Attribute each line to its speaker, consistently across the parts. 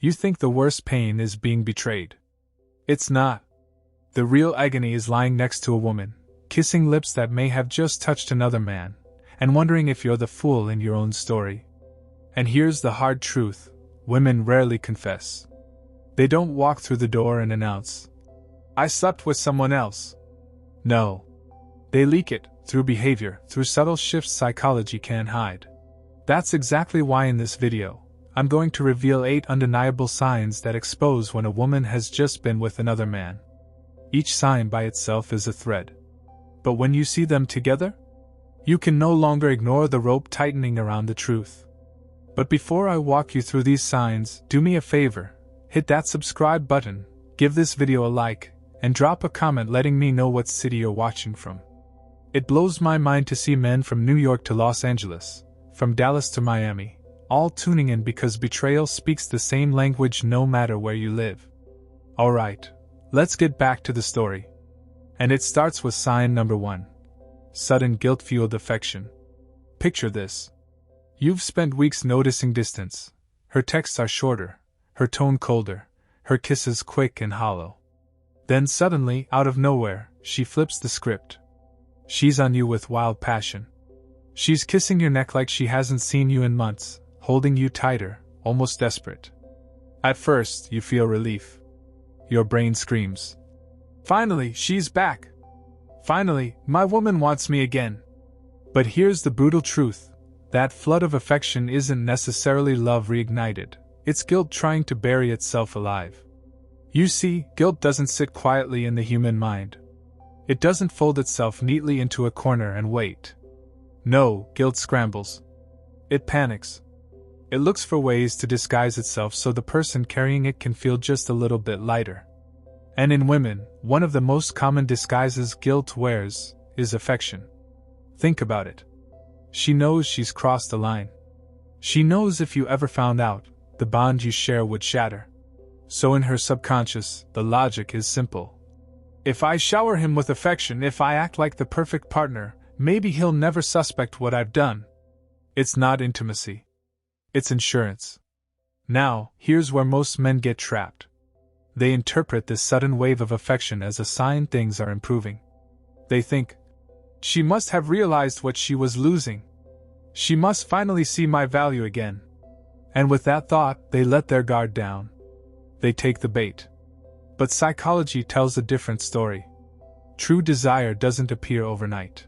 Speaker 1: You think the worst pain is being betrayed. It's not. The real agony is lying next to a woman, kissing lips that may have just touched another man, and wondering if you're the fool in your own story. And here's the hard truth: women rarely confess. They don't walk through the door and announce, "I slept with someone else." No. They leak it, through behavior, through subtle shifts psychology can't hide. That's exactly why in this video, I'm going to reveal 8 undeniable signs that expose when a woman has just been with another man. Each sign by itself is a thread. But when you see them together, you can no longer ignore the rope tightening around the truth. But before I walk you through these signs, do me a favor, hit that subscribe button, give this video a like, and drop a comment letting me know what city you're watching from. It blows my mind to see men from New York to Los Angeles, from Dallas to Miami, all tuning in because betrayal speaks the same language no matter where you live. Alright, let's get back to the story. And it starts with sign number 1. Sudden guilt-fueled affection. Picture this. You've spent weeks noticing distance. Her texts are shorter, her tone colder, her kisses quick and hollow. Then suddenly, out of nowhere, she flips the script. She's on you with wild passion. She's kissing your neck like she hasn't seen you in months, holding you tighter, almost desperate. At first, you feel relief. Your brain screams, "Finally, she's back! Finally, my woman wants me again!" But here's the brutal truth. That flood of affection isn't necessarily love reignited. It's guilt trying to bury itself alive. You see, guilt doesn't sit quietly in the human mind. It doesn't fold itself neatly into a corner and wait. No, guilt scrambles. It panics. It looks for ways to disguise itself so the person carrying it can feel just a little bit lighter. And in women, one of the most common disguises guilt wears is affection. Think about it. She knows she's crossed the line. She knows if you ever found out, the bond you share would shatter. So in her subconscious, the logic is simple. If I shower him with affection, if I act like the perfect partner, maybe he'll never suspect what I've done. It's not intimacy. It's insurance. Now, here's where most men get trapped. They interpret this sudden wave of affection as a sign things are improving. They think, she must have realized what she was losing. She must finally see my value again. And with that thought, they let their guard down. They take the bait. But psychology tells a different story. True desire doesn't appear overnight.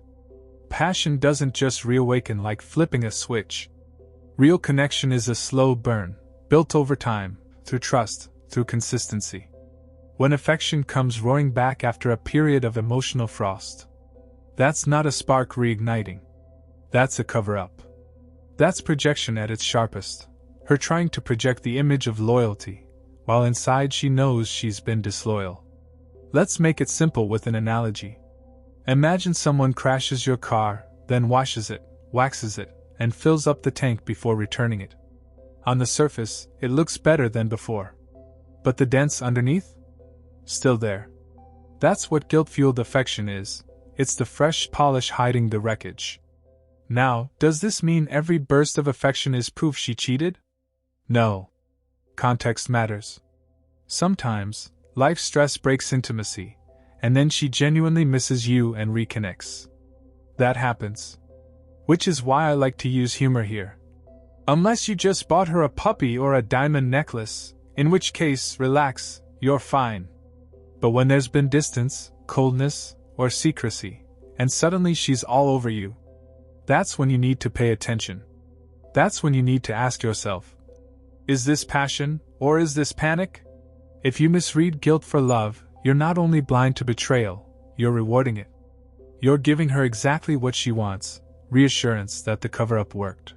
Speaker 1: Passion doesn't just reawaken like flipping a switch. Real connection is a slow burn, built over time, through trust, through consistency. When affection comes roaring back after a period of emotional frost, that's not a spark reigniting. That's a cover-up. That's projection at its sharpest. Her trying to project the image of loyalty, while inside she knows she's been disloyal. Let's make it simple with an analogy. Imagine someone crashes your car, then washes it, waxes it, and fills up the tank before returning it. On the surface, it looks better than before. But the dents underneath? Still there. That's what guilt-fueled affection is. It's the fresh polish hiding the wreckage. Now, does this mean every burst of affection is proof she cheated? No. Context matters. Sometimes, life stress breaks intimacy, and then she genuinely misses you and reconnects. That happens. Which is why I like to use humor here. Unless you just bought her a puppy or a diamond necklace, in which case, relax, you're fine. But when there's been distance, coldness, or secrecy, and suddenly she's all over you, that's when you need to pay attention. That's when you need to ask yourself, is this passion, or is this panic? If you misread guilt for love, you're not only blind to betrayal, you're rewarding it. You're giving her exactly what she wants, reassurance that the cover-up worked.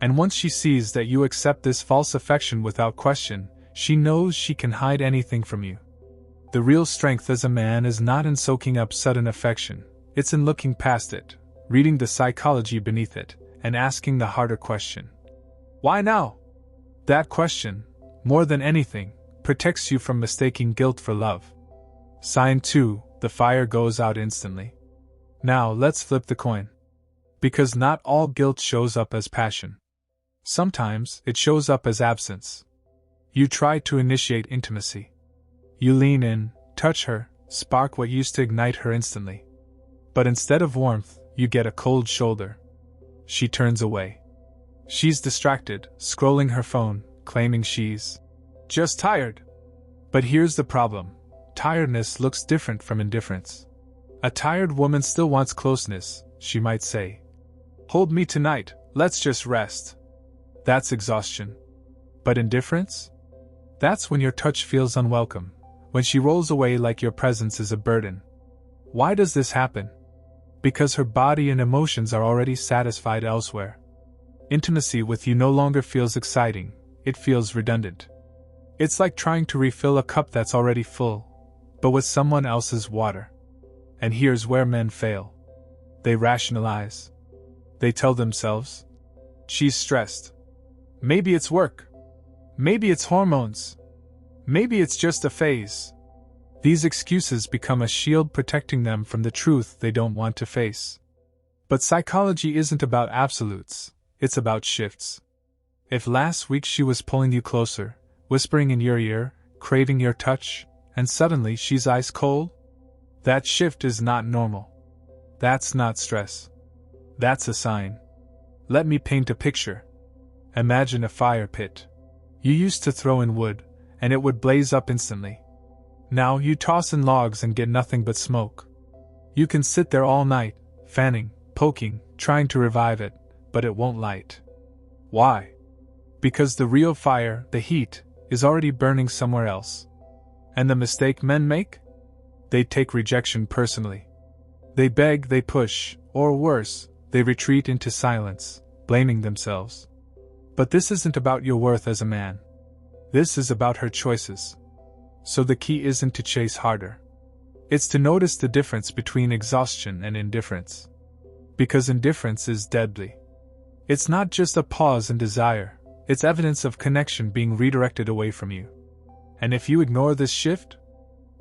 Speaker 1: And once she sees that you accept this false affection without question, she knows she can hide anything from you. The real strength as a man is not in soaking up sudden affection, it's in looking past it, reading the psychology beneath it, and asking the harder question. Why now? That question, more than anything, protects you from mistaking guilt for love. Sign 2, the fire goes out instantly. Now let's flip the coin. Because not all guilt shows up as passion. Sometimes it shows up as absence. You try to initiate intimacy. You lean in, touch her, spark what used to ignite her instantly. But instead of warmth, you get a cold shoulder. She turns away. She's distracted, scrolling her phone, claiming she's just tired. But here's the problem. Tiredness looks different from indifference. A tired woman still wants closeness, she might say. Hold me tonight, let's just rest. That's exhaustion. But indifference? That's when your touch feels unwelcome, when she rolls away like your presence is a burden. Why does this happen? Because her body and emotions are already satisfied elsewhere. Intimacy with you no longer feels exciting, it feels redundant. It's like trying to refill a cup that's already full, but with someone else's water. And here's where men fail. They rationalize. They tell themselves, she's stressed. Maybe it's work. Maybe it's hormones. Maybe it's just a phase. These excuses become a shield protecting them from the truth they don't want to face. But psychology isn't about absolutes, it's about shifts. If last week she was pulling you closer, whispering in your ear, craving your touch, and suddenly she's ice cold, that shift is not normal. That's not stress. That's a sign. Let me paint a picture. Imagine a fire pit. You used to throw in wood, and it would blaze up instantly. Now you toss in logs and get nothing but smoke. You can sit there all night, fanning, poking, trying to revive it, but it won't light. Why? Because the real fire, the heat, is already burning somewhere else. And the mistake men make? They take rejection personally. They beg, they push, or worse, they retreat into silence, blaming themselves. But this isn't about your worth as a man. This is about her choices. So the key isn't to chase harder. It's to notice the difference between exhaustion and indifference. Because indifference is deadly. It's not just a pause in desire, it's evidence of connection being redirected away from you. And if you ignore this shift,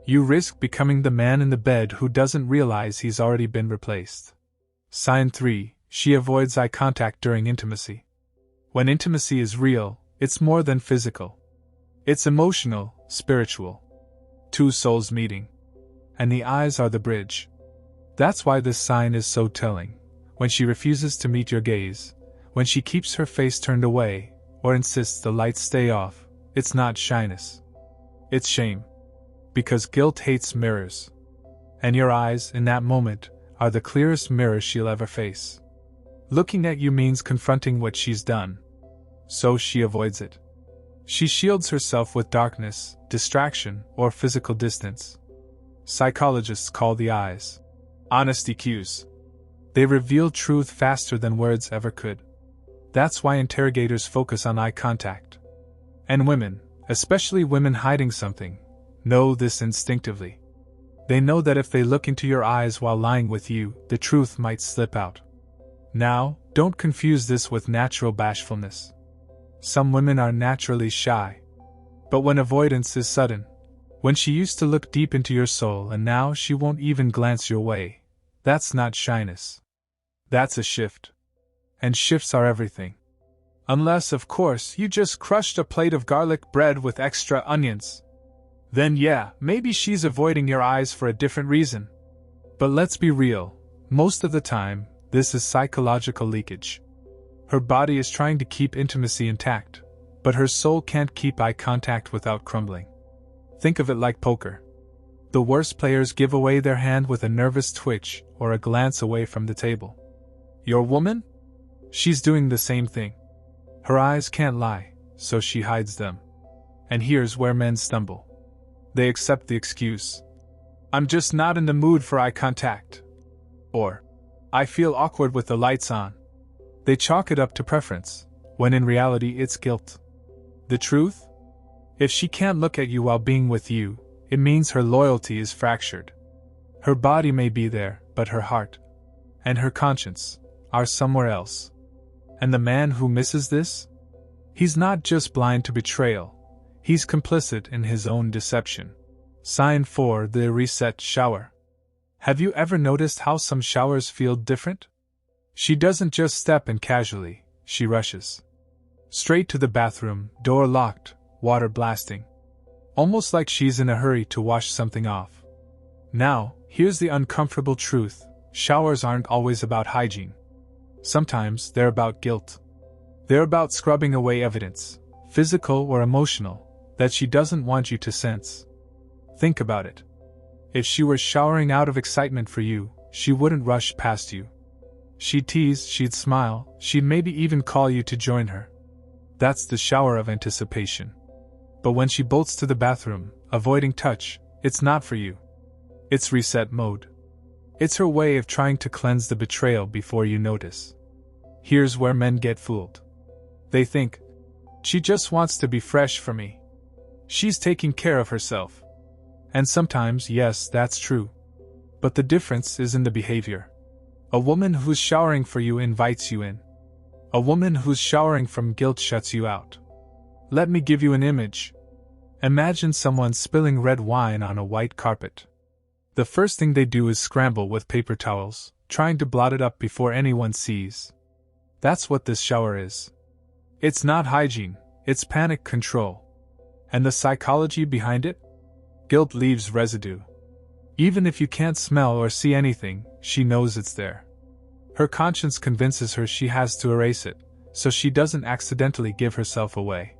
Speaker 1: you risk becoming the man in the bed who doesn't realize he's already been replaced. Sign 3. She avoids eye contact during intimacy. When intimacy is real, it's more than physical. It's emotional, spiritual. Two souls meeting. And the eyes are the bridge. That's why this sign is so telling. When she refuses to meet your gaze, when she keeps her face turned away, or insists the lights stay off, it's not shyness. It's shame. Because guilt hates mirrors. And your eyes, in that moment, are the clearest mirror she'll ever face. Looking at you means confronting what she's done. So she avoids it. She shields herself with darkness, distraction, or physical distance. Psychologists call the eyes honesty cues. They reveal truth faster than words ever could. That's why interrogators focus on eye contact. And women, especially women hiding something, know this instinctively. They know that if they look into your eyes while lying with you, the truth might slip out. Now, don't confuse this with natural bashfulness. Some women are naturally shy. But when avoidance is sudden, when she used to look deep into your soul and now she won't even glance your way, that's not shyness. That's a shift. And shifts are everything. Unless, of course, you just crushed a plate of garlic bread with extra onions. Then yeah, maybe she's avoiding your eyes for a different reason. But let's be real, most of the time, this is psychological leakage. Her body is trying to keep intimacy intact, but her soul can't keep eye contact without crumbling. Think of it like poker. The worst players give away their hand with a nervous twitch or a glance away from the table. Your woman? She's doing the same thing. Her eyes can't lie, so she hides them. And here's where men stumble. They accept the excuse. I'm just not in the mood for eye contact. Or, I feel awkward with the lights on. They chalk it up to preference, when in reality it's guilt. The truth? If she can't look at you while being with you, it means her loyalty is fractured. Her body may be there, but her heart and her conscience are somewhere else. And the man who misses this? He's not just blind to betrayal, he's complicit in his own deception. Sign 4. The reset shower. Have you ever noticed how some showers feel different? She doesn't just step in casually, she rushes. Straight to the bathroom, door locked, water blasting. Almost like she's in a hurry to wash something off. Now, here's the uncomfortable truth. Showers aren't always about hygiene. Sometimes they're about guilt. They're about scrubbing away evidence, physical or emotional, that she doesn't want you to sense. Think about it. If she were showering out of excitement for you, she wouldn't rush past you. She'd tease, she'd smile, she'd maybe even call you to join her. That's the shower of anticipation. But when she bolts to the bathroom, avoiding touch, it's not for you. It's reset mode. It's her way of trying to cleanse the betrayal before you notice. Here's where men get fooled. They think, she just wants to be fresh for me. She's taking care of herself. And sometimes, yes, that's true. But the difference is in the behavior. A woman who's showering for you invites you in. A woman who's showering from guilt shuts you out. Let me give you an image. Imagine someone spilling red wine on a white carpet. The first thing they do is scramble with paper towels, trying to blot it up before anyone sees. That's what this shower is. It's not hygiene, it's panic control. And the psychology behind it? Guilt leaves residue. Even if you can't smell or see anything, she knows it's there. Her conscience convinces her she has to erase it, so she doesn't accidentally give herself away.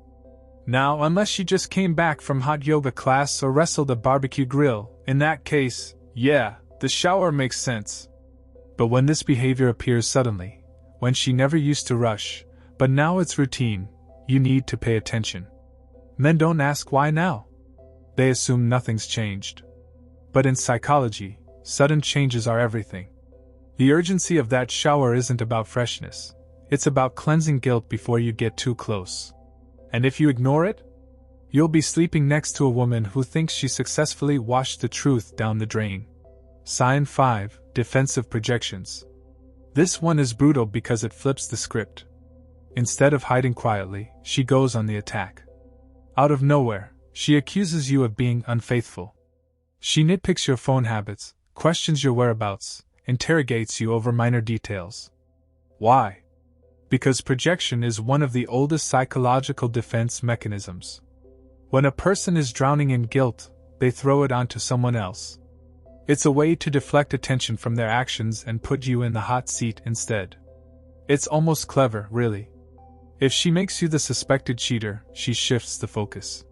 Speaker 1: Now, unless she just came back from hot yoga class or wrestled a barbecue grill, in that case, yeah, the shower makes sense. But when this behavior appears suddenly, when she never used to rush, but now it's routine, you need to pay attention. Men don't ask why now. They assume nothing's changed. But in psychology, sudden changes are everything. The urgency of that shower isn't about freshness. It's about cleansing guilt before you get too close. And if you ignore it, you'll be sleeping next to a woman who thinks she successfully washed the truth down the drain. Sign 5, Defensive Projections. This one is brutal because it flips the script. Instead of hiding quietly, she goes on the attack. Out of nowhere, she accuses you of being unfaithful. She nitpicks your phone habits, questions your whereabouts, interrogates you over minor details. Why? Because projection is one of the oldest psychological defense mechanisms. When a person is drowning in guilt, they throw it onto someone else. It's a way to deflect attention from their actions and put you in the hot seat instead. It's almost clever, really. If she makes you the suspected cheater, she shifts the focus.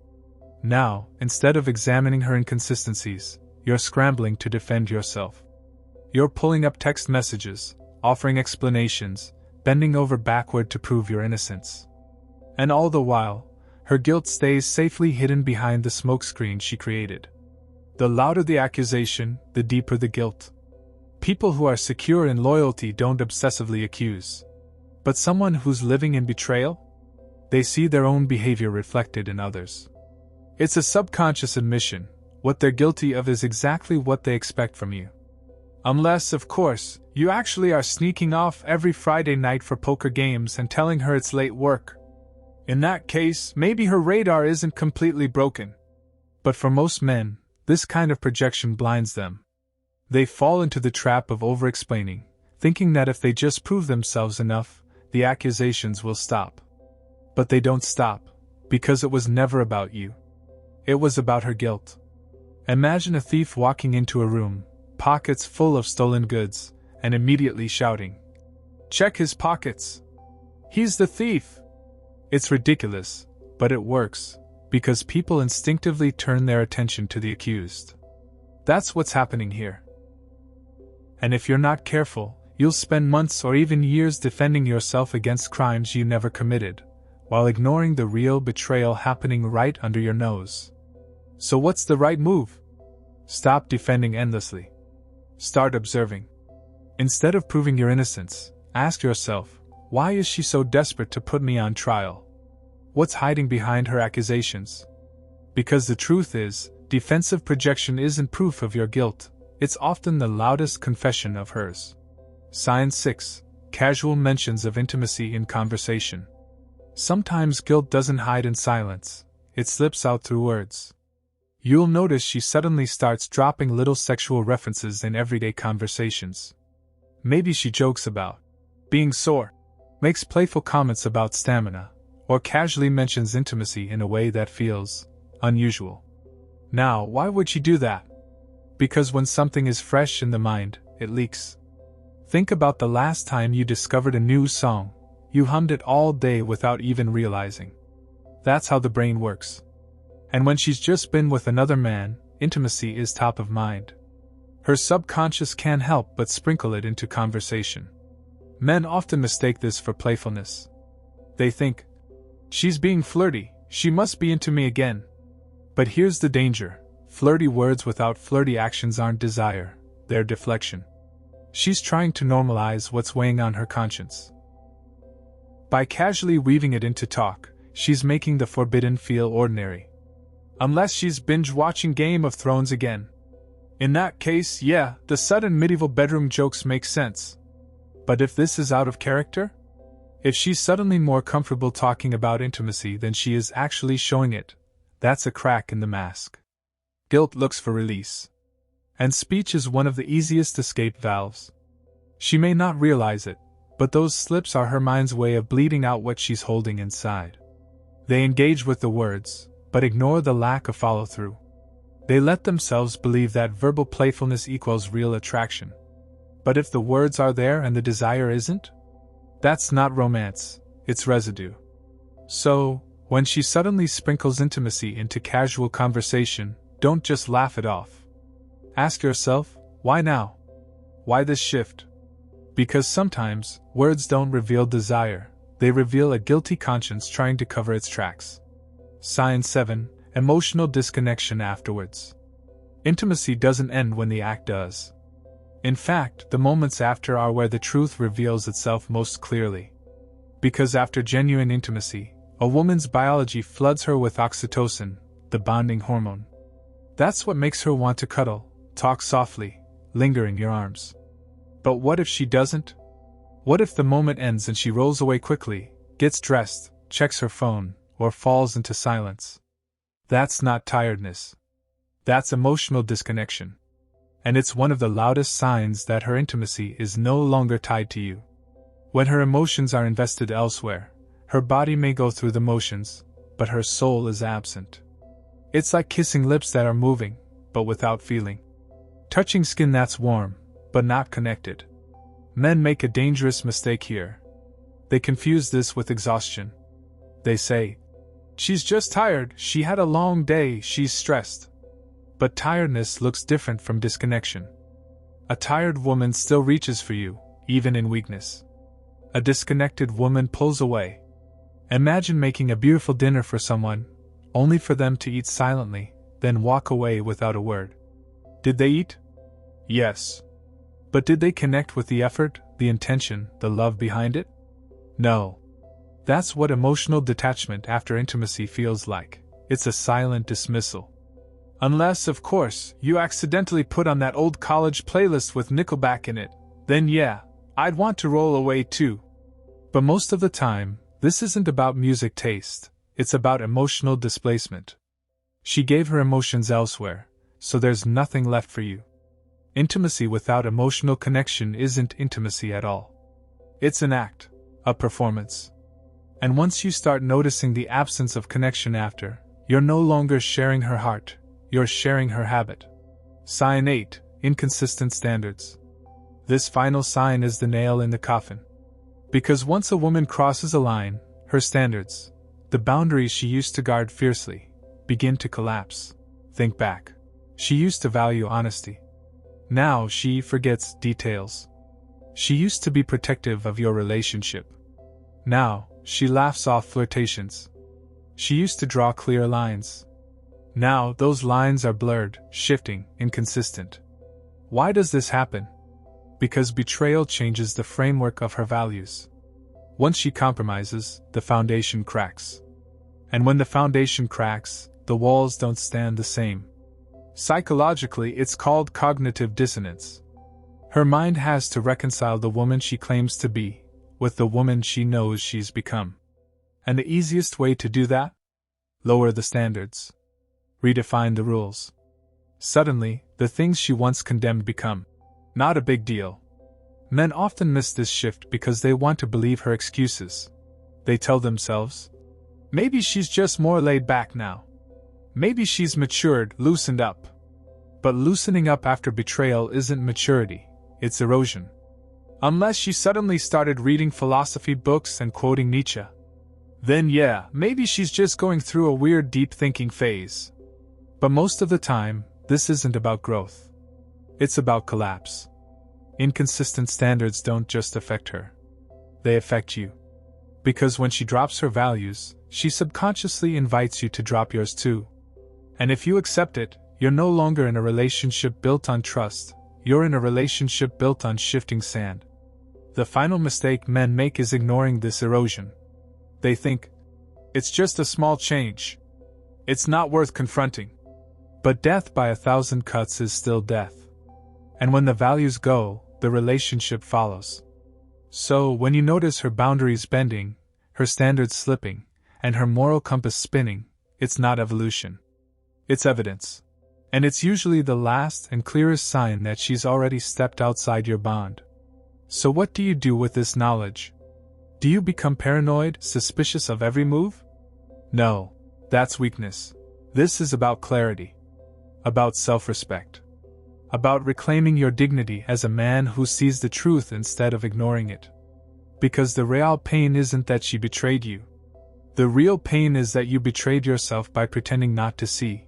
Speaker 1: Now, instead of examining her inconsistencies, you're scrambling to defend yourself. You're pulling up text messages, offering explanations, bending over backward to prove your innocence. And all the while, her guilt stays safely hidden behind the smokescreen she created. The louder the accusation, the deeper the guilt. People who are secure in loyalty don't obsessively accuse. But someone who's living in betrayal? They see their own behavior reflected in others. It's a subconscious admission. What they're guilty of is exactly what they expect from you. Unless, of course, you actually are sneaking off every Friday night for poker games and telling her it's late work. In that case, maybe her radar isn't completely broken. But for most men, this kind of projection blinds them. They fall into the trap of over-explaining, thinking that if they just prove themselves enough, the accusations will stop. But they don't stop, because it was never about you. It was about her guilt. Imagine a thief walking into a room, pockets full of stolen goods, and immediately shouting, "Check his pockets! He's the thief!" It's ridiculous, but it works, because people instinctively turn their attention to the accused. That's what's happening here. And if you're not careful, you'll spend months or even years defending yourself against crimes you never committed, while ignoring the real betrayal happening right under your nose. So what's the right move? Stop defending endlessly. Start observing. Instead of proving your innocence, ask yourself, why is she so desperate to put me on trial? What's hiding behind her accusations? Because the truth is, defensive projection isn't proof of your guilt, it's often the loudest confession of hers. Sign 6. Casual mentions of intimacy in conversation. Sometimes guilt doesn't hide in silence, it slips out through words. You'll notice she suddenly starts dropping little sexual references in everyday conversations. Maybe she jokes about being sore, makes playful comments about stamina, or casually mentions intimacy in a way that feels unusual. Now, why would she do that? Because when something is fresh in the mind, it leaks. Think about the last time you discovered a new song. You hummed it all day without even realizing. That's how the brain works. And when she's just been with another man, intimacy is top of mind. Her subconscious can't help but sprinkle it into conversation. Men often mistake this for playfulness. They think, she's being flirty, she must be into me again. But here's the danger. Flirty words without flirty actions aren't desire, they're deflection. She's trying to normalize what's weighing on her conscience. By casually weaving it into talk, she's making the forbidden feel ordinary. Unless she's binge-watching Game of Thrones again. In that case, yeah, the sudden medieval bedroom jokes make sense. But if this is out of character? If she's suddenly more comfortable talking about intimacy than she is actually showing it, that's a crack in the mask. Guilt looks for release. And speech is one of the easiest escape valves. She may not realize it, but those slips are her mind's way of bleeding out what she's holding inside. They engage with the words, but ignore the lack of follow-through. They let themselves believe that verbal playfulness equals real attraction. But if the words are there and the desire isn't? That's not romance, it's residue. So, when she suddenly sprinkles intimacy into casual conversation, don't just laugh it off. Ask yourself, why now? Why this shift? Because sometimes, words don't reveal desire, they reveal a guilty conscience trying to cover its tracks. Sign 7. Emotional disconnection afterwards. Intimacy doesn't end when the act does. In fact, the moments after are where the truth reveals itself most clearly. Because after genuine intimacy, a woman's biology floods her with oxytocin, the bonding hormone. That's what makes her want to cuddle, talk softly, linger in your arms. But what if she doesn't? What if the moment ends and she rolls away quickly, gets dressed, checks her phone, or falls into silence? That's not tiredness. That's emotional disconnection. And it's one of the loudest signs that her intimacy is no longer tied to you. When her emotions are invested elsewhere, her body may go through the motions, but her soul is absent. It's like kissing lips that are moving, but without feeling. Touching skin that's warm, but not connected. Men make a dangerous mistake here. They confuse this with exhaustion. They say, she's just tired, she had a long day, she's stressed. But tiredness looks different from disconnection. A tired woman still reaches for you, even in weakness. A disconnected woman pulls away. Imagine making a beautiful dinner for someone, only for them to eat silently, then walk away without a word. Did they eat? Yes. But did they connect with the effort, the intention, the love behind it? No. That's what emotional detachment after intimacy feels like. It's a silent dismissal. Unless, of course, you accidentally put on that old college playlist with Nickelback in it, then yeah, I'd want to roll away too. But most of the time, this isn't about music taste, it's about emotional displacement. She gave her emotions elsewhere, so there's nothing left for you. Intimacy without emotional connection isn't intimacy at all. It's an act, a performance. And once you start noticing the absence of connection after, you're no longer sharing her heart, you're sharing her habit. Sign 8. Inconsistent standards. This final sign is the nail in the coffin. Because once a woman crosses a line, her standards, the boundaries she used to guard fiercely, begin to collapse. Think back. She used to value honesty. Now she forgets details. She used to be protective of your relationship. Now, she laughs off flirtations. She used to draw clear lines. Now, those lines are blurred, shifting, inconsistent. Why does this happen? Because betrayal changes the framework of her values. Once she compromises, the foundation cracks. And when the foundation cracks, the walls don't stand the same. Psychologically, it's called cognitive dissonance. Her mind has to reconcile the woman she claims to be with the woman she knows she's become. And the easiest way to do that? Lower the standards. Redefine the rules. Suddenly, the things she once condemned become not a big deal. Men often miss this shift because they want to believe her excuses. They tell themselves, Maybe she's just more laid back now. Maybe she's matured, loosened up. But loosening up after betrayal isn't maturity, it's erosion. Unless she suddenly started reading philosophy books and quoting Nietzsche. Then yeah, maybe she's just going through a weird deep thinking phase. But most of the time, this isn't about growth. It's about collapse. Inconsistent standards don't just affect her. They affect you. Because when she drops her values, she subconsciously invites you to drop yours too. And if you accept it, you're no longer in a relationship built on trust, you're in a relationship built on shifting sand. The final mistake men make is ignoring this erosion. They think, it's just a small change. It's not worth confronting. But death by 1,000 cuts is still death. And when the values go, the relationship follows. So, when you notice her boundaries bending, her standards slipping, and her moral compass spinning, it's not evolution. It's evidence. And it's usually the last and clearest sign that she's already stepped outside your bond. So what do you do with this knowledge? Do you become paranoid, suspicious of every move? No, that's weakness. This is about clarity. About self-respect. About reclaiming your dignity as a man who sees the truth instead of ignoring it. Because the real pain isn't that she betrayed you. The real pain is that you betrayed yourself by pretending not to see.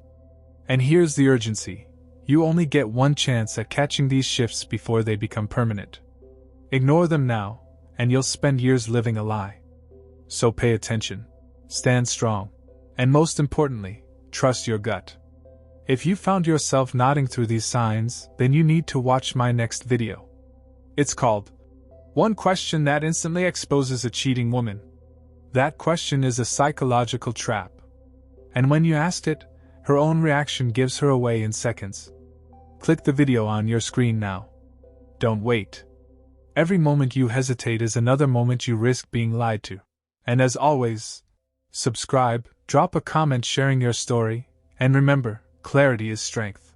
Speaker 1: And here's the urgency. You only get one chance at catching these shifts before they become permanent. Ignore them now, and you'll spend years living a lie. So pay attention. Stand strong. And most importantly, trust your gut. If you found yourself nodding through these signs, then you need to watch my next video. It's called, One Question That Instantly Exposes a Cheating Woman. That question is a psychological trap. And when you asked it, her own reaction gives her away in seconds. Click the video on your screen now. Don't wait. Every moment you hesitate is another moment you risk being lied to. And as always, subscribe, drop a comment sharing your story, and remember, clarity is strength.